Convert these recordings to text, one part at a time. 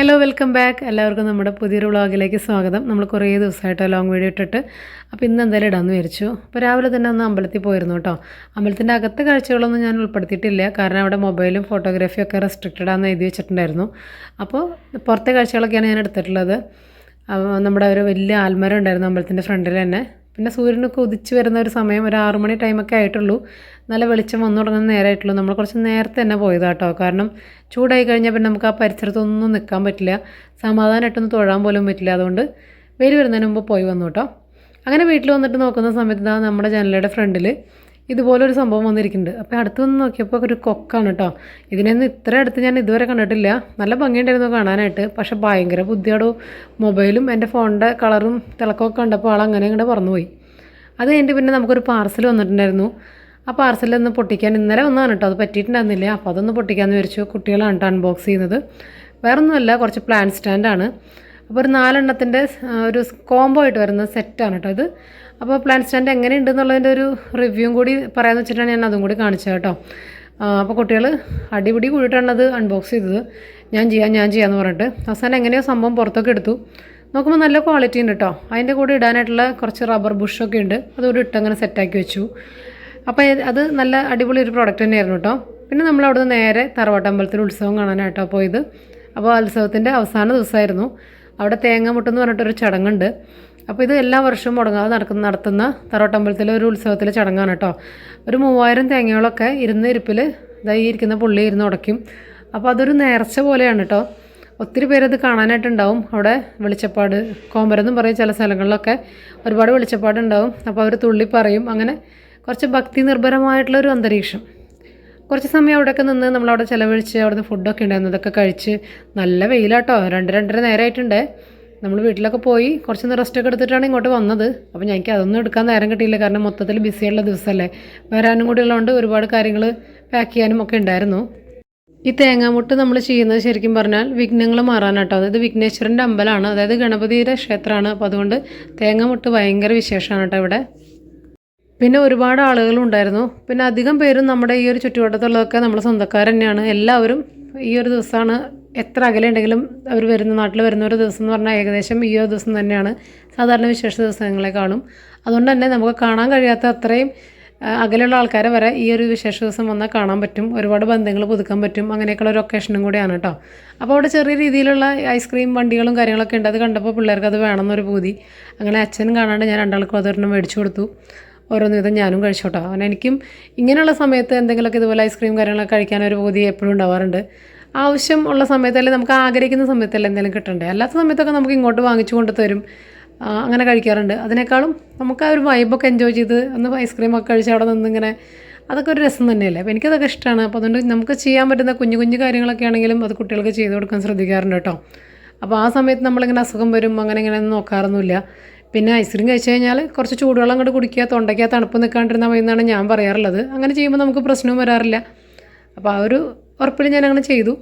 Hello welcome back. എല്ലാവർക്കും നമ്മുടെ പുതിയൊരു വ്ളോഗിലേക്ക് സ്വാഗതം. നമ്മൾ കുറേ ദിവസമായിട്ട് ലോങ് വീഡിയോ ഇട്ടിട്ട് അപ്പോൾ ഇന്ന് എന്തായാലും ഇടാമെന്ന് വിചാരിച്ചു. അപ്പോൾ രാവിലെ തന്നെ ഒന്ന് അമ്പലത്തിൽ പോയിരുന്നു കേട്ടോ. അമ്പലത്തിൻ്റെ അകത്തെ കാഴ്ചകളൊന്നും ഞാൻ ഉൾപ്പെടുത്തിയിട്ടില്ല, കാരണം അവിടെ മൊബൈലും ഫോട്ടോഗ്രാഫിയും ഒക്കെ റെസ്ട്രിക്റ്റഡ് ആണെന്ന് എഴുതി വെച്ചിട്ടുണ്ടായിരുന്നു. അപ്പോൾ പുറത്തെ കാഴ്ചകളൊക്കെയാണ് ഞാൻ എടുത്തിട്ടുള്ളത്. നമ്മുടെ ഒരു വലിയ ആൽമരം ഉണ്ടായിരുന്നു അമ്പലത്തിൻ്റെ ഫ്രണ്ടിൽ തന്നെ. പിന്നെ സൂര്യനൊക്കെ ഉദിച്ച് വരുന്ന ഒരു സമയം, ഒരു 6 മണി ടൈമൊക്കെ ആയിട്ടുള്ളൂ. നല്ല വെളിച്ചം വന്നു തുടങ്ങുന്ന നേരമായിട്ടുള്ളൂ. നമ്മൾ കുറച്ച് നേരത്തെ തന്നെ പോയതാണ് കേട്ടോ, കാരണം ചൂടായി കഴിഞ്ഞാൽ പിന്നെ നമുക്ക് ആ പരിസരത്തൊന്നും നിൽക്കാൻ പറ്റില്ല, സമാധാനമായിട്ടൊന്നും തൊഴാൻ പോലും പറ്റില്ല. അതുകൊണ്ട് വെയിൽ വരുന്നതിന് മുമ്പ് പോയി വന്നു കേട്ടോ. അങ്ങനെ വീട്ടിൽ വന്നിട്ട് നോക്കുന്ന സമയത്ത് നമ്മുടെ ജനലയുടെ ഫ്രണ്ടിൽ ഇതുപോലൊരു സംഭവം വന്നിരിക്കുന്നുണ്ട്. അപ്പോൾ അടുത്ത് വന്ന് നോക്കിയപ്പോൾ ഒരു കൊക്കാണ് കേട്ടോ. ഇതിനൊന്നും ഇത്ര അടുത്ത് ഞാൻ ഇതുവരെ കണ്ടിട്ടില്ല. നല്ല ഭംഗിയുണ്ടായിരുന്നു കാണാനായിട്ട്, പക്ഷേ ഭയങ്കര ബുദ്ധിയോടോ. മൊബൈലും എൻ്റെ ഫോണിൻ്റെ കളറും തിളക്കമൊക്കെ കണ്ടപ്പോൾ ആളങ്ങനെ ഇങ്ങോട്ട് പറന്നുപോയി. അത് കഴിഞ്ഞിട്ട് പിന്നെ നമുക്കൊരു പാർസൽ വന്നിട്ടുണ്ടായിരുന്നു. ആ പാർസലൊന്ന് പൊട്ടിക്കാൻ ഇന്നലെ വന്നതാണ് കേട്ടോ, അത് പറ്റിയിട്ടുണ്ടായിരുന്നില്ല. അപ്പോൾ അതൊന്ന് പൊട്ടിക്കാമെന്ന് വിചാരിച്ചു. കുട്ടികളാണ് കേട്ടോ അൺബോക്സ് ചെയ്യുന്നത്. വേറൊന്നുമല്ല, കുറച്ച് പ്ലാൻ സ്റ്റാൻഡാണ്. അപ്പോൾ ഒരു 4 എണ്ണത്തിൻ്റെ ഒരു കോംബോ ആയിട്ട് വരുന്ന സെറ്റാണ് കേട്ടോ ഇത്. അപ്പോൾ പ്ലാൻ സ്റ്റാൻഡ് എങ്ങനെയുണ്ടെന്നുള്ളതിൻ്റെ ഒരു റിവ്യൂവും കൂടി പറയാമെന്ന് വെച്ചിട്ടാണ് ഞാൻ അതും കൂടി കാണിച്ചത് കേട്ടോ. അപ്പോൾ കുട്ടികൾ അടിപിടി കൂടിയിട്ടാണ് അത് അൺബോക്സ് ചെയ്തത്. ഞാൻ ചെയ്യാമെന്ന് പറഞ്ഞിട്ട് അവസാനം എങ്ങനെയോ സംഭവം പുറത്തൊക്കെ എടുത്തു. നോക്കുമ്പോൾ നല്ല ക്വാളിറ്റി ഉണ്ട് കേട്ടോ. അതിൻ്റെ കൂടെ ഇടാനായിട്ടുള്ള കുറച്ച് റബ്ബർ ബുഷൊക്കെ ഉണ്ട്, അതുകൂടി ഇട്ടങ്ങനെ സെറ്റാക്കി വെച്ചു. അപ്പോൾ അത് നല്ല അടിപൊളി ഒരു പ്രോഡക്റ്റ് തന്നെയായിരുന്നു കേട്ടോ. പിന്നെ നമ്മൾ അവിടെ നിന്ന് നേരെ തറവാട്ടമ്പലത്തിൽ ഉത്സവം കാണാനായിട്ടോ പോയത്. അപ്പോൾ ഉത്സവത്തിൻ്റെ അവസാന ദിവസമായിരുന്നു. അവിടെ തേങ്ങാമുട്ടെന്ന് പറഞ്ഞിട്ടൊരു ചടങ്ങുണ്ട്. അപ്പോൾ ഇത് എല്ലാ വർഷവും മുടങ്ങാതെ നടത്തുന്ന തറവാട്ടമ്പലത്തിലെ ഒരു ഉത്സവത്തിലെ ചടങ്ങാണ് കേട്ടോ. ഒരു 3000 തേങ്ങകളൊക്കെ ഇരിപ്പിൽ ഇതായി ഇരിക്കുന്ന പുള്ളി ഇരുന്ന് ഉടയ്ക്കും. അപ്പോൾ അതൊരു നേർച്ച പോലെയാണ് കേട്ടോ. ഒത്തിരി പേരത് കാണാനായിട്ടുണ്ടാവും. അവിടെ വെളിച്ചപ്പാട്, കോമ്പരെന്നും പറയും ചില സ്ഥലങ്ങളിലൊക്കെ, ഒരുപാട് വെളിച്ചപ്പാടുണ്ടാവും. അപ്പോൾ അവർ തുള്ളി പറയും. അങ്ങനെ കുറച്ച് ഭക്തി നിർഭരമായിട്ടുള്ളൊരു അന്തരീക്ഷം. കുറച്ച് സമയം അവിടെയൊക്കെ നിന്ന് നമ്മളവിടെ ചിലവഴിച്ച് അവിടുന്ന് ഫുഡൊക്കെ ഉണ്ടായിരുന്നു, അതൊക്കെ കഴിച്ച്. നല്ല വെയിലാട്ടോ, 2-2:30 നേരമായിട്ടുണ്ട്. നമ്മൾ വീട്ടിലൊക്കെ പോയി കുറച്ച് റെസ്റ്റൊക്കെ എടുത്തിട്ടാണ് ഇങ്ങോട്ട് വന്നത്. അപ്പോൾ ഞങ്ങൾക്ക് അതൊന്നും എടുക്കാൻ നേരം കിട്ടിയില്ല, കാരണം മൊത്തത്തിൽ ബിസിയുള്ള ദിവസമല്ലേ. വരാനും കൂടി ഉള്ളതുകൊണ്ട് ഒരുപാട് കാര്യങ്ങൾ പാക്ക് ചെയ്യാനും ഒക്കെ ഉണ്ടായിരുന്നു. ഈ തേങ്ങാമുട്ട് നമ്മൾ ചെയ്യുന്നത് ശരിക്കും പറഞ്ഞാൽ വിഘ്നങ്ങൾ മാറാനാട്ടോ. അതായത് വിഘ്നേശ്വരൻ്റെ അമ്പലമാണ്, അതായത് ഗണപതിയുടെ ക്ഷേത്രമാണ്. അപ്പോൾ അതുകൊണ്ട് തേങ്ങാമുട്ട് ഭയങ്കര വിശേഷമാണ് കേട്ടോ ഇവിടെ. പിന്നെ ഒരുപാട് ആളുകളുണ്ടായിരുന്നു. പിന്നെ അധികം പേരും നമ്മുടെ ഈ ഒരു ചുറ്റുവട്ടത്തുള്ളതൊക്കെ നമ്മുടെ സ്വന്തക്കാർ തന്നെയാണ്. എല്ലാവരും ഈ ഒരു ദിവസമാണ്, എത്ര അകലെ ഉണ്ടെങ്കിലും അവർ നാട്ടിൽ വരുന്ന ഒരു ദിവസം എന്ന് പറഞ്ഞാൽ ഏകദേശം ഈ ഒരു ദിവസം തന്നെയാണ് സാധാരണ വിശേഷ ദിവസങ്ങളെക്കാളും. അതുകൊണ്ട് തന്നെ നമുക്ക് കാണാൻ കഴിയാത്ത അത്രയും അകലെയുള്ള ആൾക്കാരെ വരെ ഈ ഒരു വിശേഷ ദിവസം വന്നാൽ കാണാൻ പറ്റും. ഒരുപാട് ബന്ധങ്ങൾ പുതുക്കാൻ പറ്റും. അങ്ങനെയൊക്കെയുള്ള ഒരു ഒക്കേഷനും കൂടിയാണ് കേട്ടോ. അപ്പോൾ അവിടെ ചെറിയ രീതിയിലുള്ള ഐസ്ക്രീം വണ്ടികളും കാര്യങ്ങളൊക്കെ ഉണ്ട്. അത് കണ്ടപ്പോൾ പിള്ളേർക്ക് അത് വേണമെന്നൊരു പൂതി. അങ്ങനെ അച്ഛനും കാണാണ്ട് ഞാൻ രണ്ടാൾക്കും അതൊരെണ്ണം മേടിച്ചു കൊടുത്തു. ഓരോന്ന് വിധം ഞാനും കഴിച്ചോട്ടോ. അവൻ എനിക്കും ഇങ്ങനെയുള്ള സമയത്ത് എന്തെങ്കിലുമൊക്കെ ഇതുപോലെ ഐസ്ക്രീം കാര്യങ്ങളൊക്കെ കഴിക്കാനൊരു പൂതി എപ്പോഴും ഉണ്ടാവാറുണ്ട്. ആവശ്യം ഉള്ള സമയത്തല്ലേ, നമുക്ക് ആഗ്രഹിക്കുന്ന സമയത്തല്ലേ എന്തെങ്കിലും കിട്ടണ്ടേ. അല്ലാത്ത സമയത്തൊക്കെ നമുക്ക് ഇങ്ങോട്ട് വാങ്ങിച്ചു കൊണ്ട് തരും, അങ്ങനെ കഴിക്കാറുണ്ട്. അതിനേക്കാളും നമുക്ക് ആ ഒരു വൈബൊക്കെ എൻജോയ് ചെയ്ത് ഒന്ന് ഐസ്ക്രീമൊക്കെ കഴിച്ച് അവിടെ നിന്നിങ്ങനെ, അതൊക്കെ ഒരു രസം തന്നെയല്ലേ. അപ്പോൾ എനിക്കതൊക്കെ ഇഷ്ടമാണ്. അപ്പോൾ അതുകൊണ്ട് നമുക്ക് ചെയ്യാൻ പറ്റുന്ന കുഞ്ഞു കുഞ്ഞു കാര്യങ്ങളൊക്കെ ആണെങ്കിലും അത് കുട്ടികൾക്ക് ചെയ്ത് കൊടുക്കാൻ ശ്രദ്ധിക്കാറുണ്ട് കേട്ടോ. അപ്പോൾ ആ സമയത്ത് നമ്മളിങ്ങനെ അസുഖം വരും അങ്ങനെ ഇങ്ങനെ ഒന്നും നോക്കാറൊന്നുമില്ല. പിന്നെ ഐസ്ക്രീം കഴിച്ച് കഴിഞ്ഞാൽ കുറച്ച് ചൂടുവെള്ളം അങ്ങോട്ട് കുടിക്കുക, തൊണ്ടയ്ക്ക് ആ തണുപ്പ് നിൽക്കാണ്ടിരുന്നാൽ മതി എന്നാണ് ഞാൻ പറയാറുള്ളത്. അങ്ങനെ ചെയ്യുമ്പോൾ നമുക്ക് പ്രശ്നവും വരാറില്ല. അപ്പോൾ ആ ഒരു ഉറപ്പിൽ ഞാൻ അങ്ങനെ ചെയ്തു.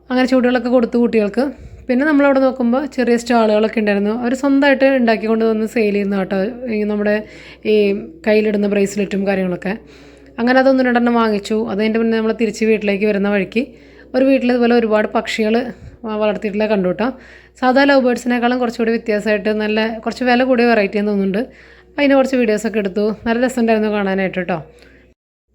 അങ്ങനെ ചൂടുവെള്ളമൊക്കെ കൊടുത്തു കുട്ടികൾക്ക്. പിന്നെ നമ്മളവിടെ നോക്കുമ്പോൾ ചെറിയ സ്റ്റാളുകളൊക്കെ ഉണ്ടായിരുന്നു. അവർ സ്വന്തമായിട്ട് ഉണ്ടാക്കിക്കൊണ്ട് വന്ന് സെയിൽ ചെയ്യുന്ന കേട്ടോ. നമ്മുടെ ഈ കയ്യിലിടുന്ന ബ്രേസ്ലെറ്റും കാര്യങ്ങളൊക്കെ. അങ്ങനെ അതൊന്ന് 2 വാങ്ങിച്ചു. അതിൻ്റെ പിന്നെ നമ്മൾ തിരിച്ച് വീട്ടിലേക്ക് വരുന്ന വഴിക്ക് ഒരു വീട്ടിൽ ഇതുപോലെ ഒരുപാട് പക്ഷികൾ വളർത്തിയിട്ടുള്ള കണ്ടു കേട്ടോ. സാധാ ലവ് ബേർഡ്സിനേക്കാളും കുറച്ചുകൂടി വ്യത്യാസമായിട്ട് നല്ല കുറച്ച് വില കൂടിയ വെറൈറ്റി എന്ന് തോന്നുന്നുണ്ട്. അതിന് കുറച്ച് വീഡിയോസൊക്കെ എടുത്തു. നല്ല രസമുണ്ടായിരുന്നു കാണാനായിട്ട് കേട്ടോ.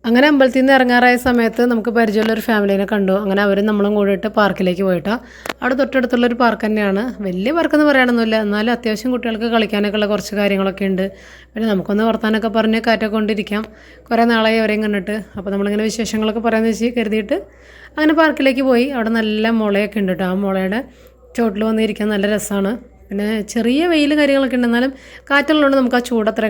അങ്ങനെ അമ്പലത്തിൽ നിന്ന് ഇറങ്ങാറായ സമയത്ത് നമുക്ക് പരിചയമുള്ളൊരു ഫാമിലീനെ കണ്ടു. അങ്ങനെ അവരും നമ്മളും കൂടിയിട്ട് പാർക്കിലേക്ക് പോയിട്ടോ. അവിടെ തൊട്ടടുത്തുള്ളൊരു പാർക്ക് തന്നെയാണ്. വലിയ പാർക്കെന്ന് പറയാനൊന്നുമില്ല, എന്നാലും അത്യാവശ്യം കുട്ടികൾക്ക് കളിക്കാനൊക്കെ ഉള്ള കുറച്ച് കാര്യങ്ങളൊക്കെ ഉണ്ട്. പിന്നെ നമുക്കൊന്ന് വർത്താനൊക്കെ പറഞ്ഞ് കാറ്റൊക്കെ കൊണ്ടിരിക്കാം. കുറേ നാളായി അവരെയും കണ്ടിട്ട്. അപ്പോൾ നമ്മളിങ്ങനെ വിശേഷങ്ങളൊക്കെ പറയാമെന്ന് വെച്ച് കരുതിയിട്ട് അങ്ങനെ പാർക്കിലേക്ക് പോയി. അവിടെ നല്ല മുളയൊക്കെ ഉണ്ട് കേട്ടോ. ആ മുളയുടെ ചോട്ടിൽ വന്നിരിക്കാൻ നല്ല രസമാണ്. പിന്നെ ചെറിയ വെയിൽ കാര്യങ്ങളൊക്കെ ഉണ്ട്, എന്നാലും കാറ്റുള്ളതുകൊണ്ട് നമുക്ക് ആ ചൂടത്ര.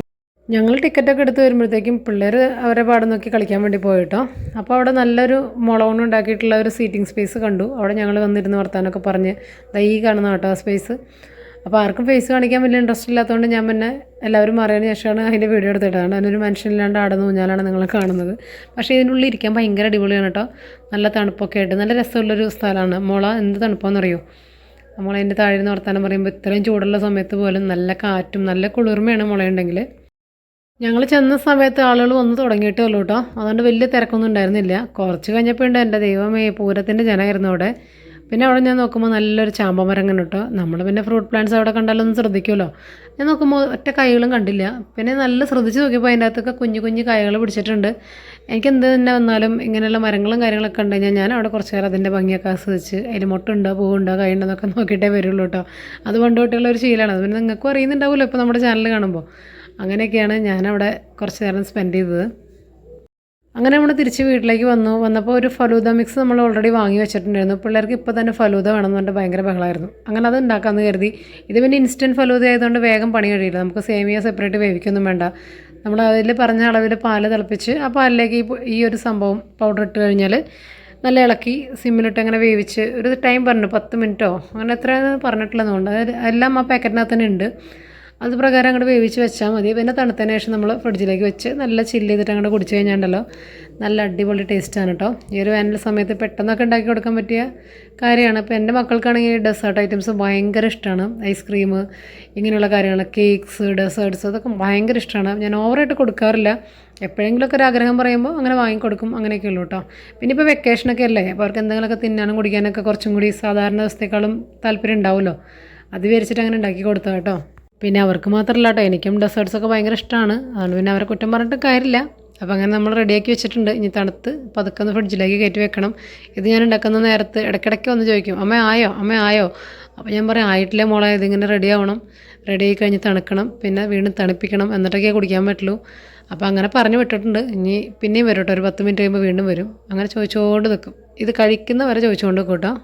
ഞങ്ങൾ ടിക്കറ്റൊക്കെ എടുത്ത് വരുമ്പോഴത്തേക്കും പിള്ളേർ അവരെ പാടം നോക്കി കളിക്കാൻ വേണ്ടി പോയിട്ടോ. അപ്പോൾ അവിടെ നല്ലൊരു മുള കൊണ്ട് ഉണ്ടാക്കിയിട്ടുള്ള ഒരു സീറ്റിംഗ് സ്പേസ് കണ്ടു. അവിടെ ഞങ്ങൾ വന്നിരുന്ന് വർത്താനൊക്കെ പറഞ്ഞ് ഈ കാണുന്ന കേട്ടോ സ്പേസ്. അപ്പോൾ ആർക്കും ഫേസ് കാണിക്കാൻ വലിയ ഇൻട്രസ്റ്റ് ഇല്ലാത്തതുകൊണ്ട് ഞാൻ പിന്നെ എല്ലാവരും മാറിയതിന് ശേഷമാണ് അതിൻ്റെ വീഡിയോ എടുത്തിട്ടാണ്. അതിനൊരു മനുഷ്യനില്ലാണ്ട് ആടുന്ന ഊഞ്ഞാലാണ് നിങ്ങൾ കാണുന്നത്. പക്ഷേ ഇതിനുള്ളിൽ ഇരിക്കാൻ ഭയങ്കര അടിപൊളിയാണ് കേട്ടോ. നല്ല തണുപ്പൊക്കെ ആയിട്ട് നല്ല രസമുള്ളൊരു സ്ഥലമാണ്. മുള എന്ത് തണുപ്പാണെന്നറിയോ. നമ്മളതിൻ്റെ താഴെ നിന്ന് വർത്താനം പറയുമ്പോൾ ഇത്രയും ചൂടുള്ള സമയത്ത് പോലും നല്ല കാറ്റും നല്ല കുളിർമയാണ് മുളയുണ്ടെങ്കിൽ. ഞങ്ങൾ ചെന്ന സമയത്ത് ആളുകൾ വന്ന് തുടങ്ങിയിട്ടേ ഉള്ളൂ കേട്ടോ. അതുകൊണ്ട് വലിയ തിരക്കൊന്നും ഉണ്ടായിരുന്നില്ല. കുറച്ച് കഴിഞ്ഞപ്പോൾ ഉണ്ട്, എൻ്റെ ദൈവമേ പൂരത്തിൻ്റെ ജനമായിരുന്നു അവിടെ. പിന്നെ അവിടെ ഞാൻ നോക്കുമ്പോൾ നല്ലൊരു ചാമ്പ മരം കണ്ടു കേട്ടോ. നമ്മൾ പിന്നെ ഫ്രൂട്ട് പ്ലാന്റ്സ് അവിടെ കണ്ടാലൊന്നും ശ്രദ്ധിക്കുമല്ലോ. ഞാൻ നോക്കുമ്പോൾ ഒറ്റ കായ്കളും കണ്ടില്ല. പിന്നെ നല്ല ശ്രദ്ധിച്ച് നോക്കിയപ്പോൾ അതിൻ്റെ അകത്തൊക്കെ കുഞ്ഞു കുഞ്ഞു കായകൾ പിടിച്ചിട്ടുണ്ട്. എനിക്ക് എന്ത് തന്നെ വന്നാലും ഇങ്ങനെയുള്ള മരങ്ങളും കാര്യങ്ങളൊക്കെ ഉണ്ട് കഴിഞ്ഞാൽ ഞാൻ അവിടെ കുറച്ച് നേരം അതിൻ്റെ ഭംഗിയൊക്കെ ആസ്വദിച്ച് അതിൽ മുട്ടുണ്ടോ പൂവുണ്ടോ കായുണ്ടോ എന്നൊക്കെ നോക്കിയിട്ടേ വരുള്ളൂ കേട്ടോ. അത് പണ്ടുതൊട്ടുള്ള ഒരു ശീലമാണ്. അത് പിന്നെ നിങ്ങൾക്കും അറിയുന്നുണ്ടാവുമല്ലോ ഇപ്പോൾ നമ്മുടെ ചാനൽ കാണുമ്പോൾ. അങ്ങനെയൊക്കെയാണ് ഞാനവിടെ കുറച്ച് നേരം സ്പെൻഡ് ചെയ്തത്. അങ്ങനെ നമ്മൾ തിരിച്ച് വീട്ടിലേക്ക് വന്നപ്പോൾ ഒരു ഫലൂദ മിക്സ് നമ്മൾ ഓൾറെഡി വാങ്ങി വെച്ചിട്ടുണ്ടായിരുന്നു. പിള്ളേർക്ക് ഇപ്പോൾ തന്നെ ഫലൂദ വേണമെന്ന് പറഞ്ഞിട്ട് ഭയങ്കര ബഹളമായിരുന്നു. അങ്ങനെ അത് ഉണ്ടാക്കാമെന്ന് കരുതി. ഇത് പിന്നെ ഇൻസ്റ്റൻറ്റ് ഫലൂദ ആയതുകൊണ്ട് വേഗം പണി കഴിയില്ല. നമുക്ക് സേമിയ സെപ്പറേറ്റ് വേവിക്കൊന്നും വേണ്ട. നമ്മൾ അതിൽ പറഞ്ഞ അളവിൽ പാല് തിളപ്പിച്ച് ആ പാലിലേക്ക് ഈ ഒരു സംഭവം പൗഡർ ഇട്ട് കഴിഞ്ഞാൽ നല്ല ഇളക്കി സിമ്മിലിട്ട് അങ്ങനെ വേവിച്ച് ഒരു ടൈം പറഞ്ഞു 10 മിനിറ്റോ അങ്ങനെ എത്രയാണെന്ന് പറഞ്ഞിട്ടുള്ളതുകൊണ്ട് എല്ലാം ആ പാക്കറ്റിനകത്ത് തന്നെ ഉണ്ട്. അത് പ്രകാരം അങ്ങോട്ട് വേവിച്ച് വെച്ചാൽ മതി. പിന്നെ തണുത്തതിന് ശേഷം നമ്മൾ ഫ്രിഡ്ജിലേക്ക് വെച്ച് നല്ല ചില്ല് ചെയ്തിട്ട് അങ്ങോട്ട് കുടിച്ച് കഴിഞ്ഞാണ്ടല്ലോ നല്ല അടിപൊളി ടേസ്റ്റാണ് കേട്ടോ. ഈ ഒരു വേനൽ സമയത്ത് പെട്ടെന്നൊക്കെ ഉണ്ടാക്കി കൊടുക്കാൻ പറ്റിയ കാര്യമാണ്. ഇപ്പോൾ എൻ്റെ മക്കൾക്കാണെങ്കിൽ ഡെസേർട്ട് ഐറ്റംസ് ഭയങ്കര ഇഷ്ടമാണ്. ഐസ്ക്രീം ഇങ്ങനെയുള്ള കാര്യങ്ങൾ, കേക്ക്സ്, ഡെസേർട്ട്സ് അതൊക്കെ ഭയങ്കര ഇഷ്ടമാണ്. ഞാൻ ഓവറായിട്ട് കൊടുക്കാറില്ല. എപ്പോഴെങ്കിലുമൊക്കെ ഒരു ആഗ്രഹം പറയുമ്പോൾ അങ്ങനെ വാങ്ങിക്കൊടുക്കും. അങ്ങനെയൊക്കെ ഉള്ളൂ കേട്ടോ. പിന്നെ ഇപ്പോൾ വെക്കേഷനൊക്കെ അല്ലേ, അപ്പോൾ അവർക്ക് എന്തെങ്കിലുമൊക്കെ തിന്നാനും കുടിക്കാനൊക്കെ കുറച്ചും കൂടി സാധാരണ ദിവസത്തേക്കാളും താല്പര്യം ഉണ്ടാവുമല്ലോ. അത് വിചാരിച്ചിട്ട് അങ്ങനെ ഉണ്ടാക്കി കൊടുത്താൽ കേട്ടോ. പിന്നെ അവർക്ക് മാത്രമല്ല കേട്ടോ, എനിക്കും ഡെസേർട്ട്സൊക്കെ ഭയങ്കര ഇഷ്ടമാണ്. അതുകൊണ്ട് പിന്നെ അവരെ കുറ്റം പറഞ്ഞിട്ട് കാര്യമില്ല. അപ്പോൾ അങ്ങനെ നമ്മൾ റെഡിയാക്കി വെച്ചിട്ടുണ്ട്. ഇനി തണുത്ത് പതുക്കെ ഒന്ന് ഫ്രിഡ്ജിലേക്ക് കയറ്റി വെക്കണം. ഇത് ഞാൻ ഉണ്ടാക്കുന്ന നേരത്ത് ഇടയ്ക്കിടയ്ക്ക് വന്ന് ചോദിക്കും, അമ്മ ആയോ അമ്മ ആയോ. അപ്പോൾ ഞാൻ പറയും ആയിട്ടില്ലേ മോളെ, ഇതിങ്ങനെ റെഡി ആവണം, റെഡി ആയി കഴിഞ്ഞ് തണുക്കണം, പിന്നെ വീണ്ടും തണുപ്പിക്കണം, എന്നിട്ടൊക്കെ കുടിക്കാൻ പറ്റുള്ളൂ. അപ്പോൾ അങ്ങനെ പറഞ്ഞു വിട്ടിട്ടുണ്ട്. ഇനി പിന്നെയും വരും കേട്ടോ, ഒരു 10 മിനിറ്റ് കഴിയുമ്പോൾ വീണ്ടും വരും. അങ്ങനെ ചോദിച്ചുകൊണ്ട് നിൽക്കും. ഇത് കഴിക്കുന്നവരെ ചോദിച്ചുകൊണ്ട് നിൽക്കും കേട്ടോ.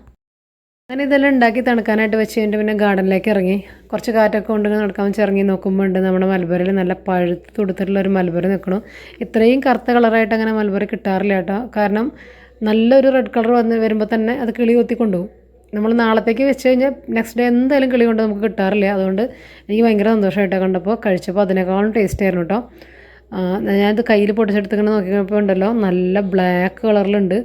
അങ്ങനെ ഇതെല്ലാം ഉണ്ടാക്കി തണുക്കാനായിട്ട് വെച്ച് കഴിഞ്ഞിട്ട് പിന്നെ ഗാർഡനിലേക്ക് ഇറങ്ങി. കുറച്ച് കാറ്റൊക്കെ കൊണ്ട് നടക്കാൻ വെച്ച് ഇറങ്ങി നോക്കുമ്പോൾ ഉണ്ട് നമ്മുടെ മൽബറിൽ നല്ല പഴുത്ത് തുടുത്തിട്ടുള്ള ഒരു മൽബറി നിൽക്കണം. ഇത്രയും കറുത്ത കളറായിട്ട് അങ്ങനെ മൽബറി കിട്ടാറില്ല കേട്ടോ. കാരണം നല്ലൊരു റെഡ് കളർ വരുമ്പോൾ തന്നെ അത് കിളി കൊത്തി കൊണ്ടുപോകും. നമ്മൾ നാളത്തേക്ക് വെച്ച് കഴിഞ്ഞാൽ നെക്സ്റ്റ് ഡേ എന്തായാലും കിളി കൊണ്ട് നമുക്ക് കിട്ടാറില്ല. അതുകൊണ്ട് എനിക്ക് ഭയങ്കര സന്തോഷമായിട്ടാണ് കണ്ടപ്പോൾ. കഴിച്ചപ്പോൾ അതിനേക്കാളും ടേസ്റ്റ് ആയിരുന്നു കേട്ടോ. ഞാനത് കയ്യിൽ പൊട്ടിച്ചെടുത്തിങ്ങനെ നോക്കിയപ്പോൾ ഉണ്ടല്ലോ നല്ല ബ്ലാക്ക് കളറിലുണ്ട്.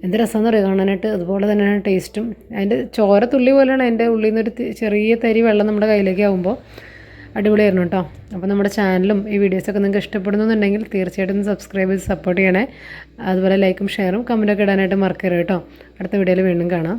എന്ത് രസമെന്ന് പറയുക കാണാനായിട്ട്. അതുപോലെ തന്നെയാണ് ടേസ്റ്റും. അതിൻ്റെ ചോര തുള്ളി പോലെയാണ് അതിൻ്റെ ഉള്ളിൽ നിന്നൊരു ചെറിയ തരി വെള്ളം നമ്മുടെ കയ്യിലേക്ക് ആകുമ്പോൾ. അടിപൊളിയായിരുന്നു കേട്ടോ. അപ്പോൾ നമ്മുടെ ചാനലും ഈ വീഡിയോസൊക്കെ നിങ്ങൾക്ക് ഇഷ്ടപ്പെടുന്നുണ്ടെങ്കിൽ തീർച്ചയായിട്ടും സബ്സ്ക്രൈബ് ചെയ്ത് സപ്പോർട്ട് ചെയ്യണേ. അതുപോലെ ലൈക്കും ഷെയറും കമൻറ്റൊക്കെ ഇടാനായിട്ട് മറക്കരുത് കേട്ടോ. അടുത്ത വീഡിയോയിൽ വീണ്ടും കാണാം.